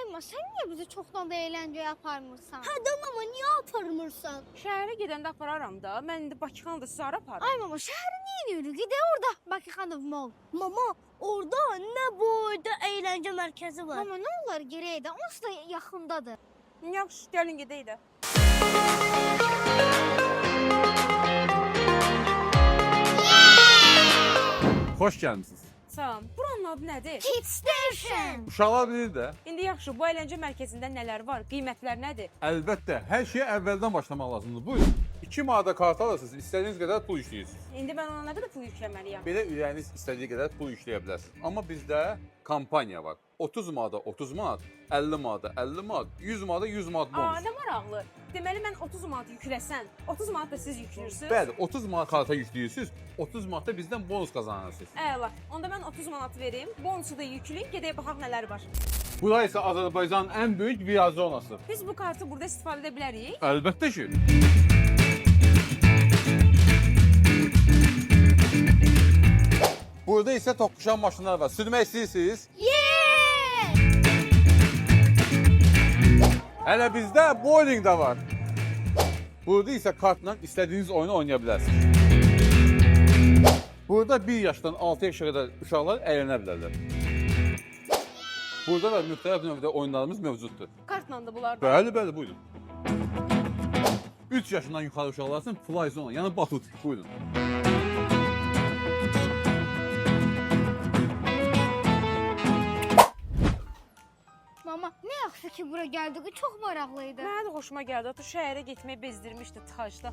Mama, sən niyə bizi çoxdan da əyləncəyə aparmırsan? Hə də mama, niyə aparmırsan? Şəhərə gedəndə apararam da. Mən indi Bakıxanı da sizə aparım. Ay mama, şəhəri niyə yürü? Gedək orada Bakıxanov Mall. Mama, orada nə boyda əyləncə mərkəzi var. Mama, nə olar gerək də, onsuz da yaxındadır. Yaxşı, gəlin gedək də. Xoş gəlmisiniz. Salam. Buranın adı nədir? Kids Station. Uşaqlar bilir də. İndi yaxşı, bu əyləncə mərkəzində nələr var? Qiymətlər nədir? Əlbəttə, hər şeyə əvvəldən başlamaq lazımdır. Buyurun. 2 manata kart alırsınız, istədiyiniz qədər pul işləyirsiniz. İndi mən ona nə qədər pul yükləməliyəm? Belə ürəyiniz istədiyi qədər pul işləyə bilərsiniz. Amma bizdə kampaniya var. 30 manata 30 manat, 50 manata 50 manat, 100 manata 100 manat bonus. Nə maraqlı. Deməli mən 30 manat yükləsən, 30 manat da siz yüklürsüz? Bəli, 30 manat karta yükləyirsiniz, 30 manat da bizdən bonus qazanırsınız. Əla. Onda mən 30 manat verim, bonusu da yükləyim, gedək baxaq nələr var. Bura isə Azərbaycanın ən böyük VR zonası. Biz bu kartı burada istifadə edə bilərik. Əlbəttə ki. Burada isə toqquşan maşınlar var. Sürmək istəyirsiniz? Hələ bizdə bowling də var. Burada isə kartla istədiyiniz oyunu oynaya bilərsiniz. Burada 1 yaşdan 6 yaşa qədər uşaqlar əylənə bilərlər. Burada da müxtəlif növdə oyunlarımız mövcuddur. Kartla da bunlar. Bəli, bəli, buyurun. 3 yaşından yuxarı uşaqlar üçün fly zone, yəni batut. Buyurun. Mama, nə yaxşı ki bura gəldik, çox maraqlı idi. Mənə də xoşuma gəldi. Ata şəhərə getmək bezdirmişdi tıxacda.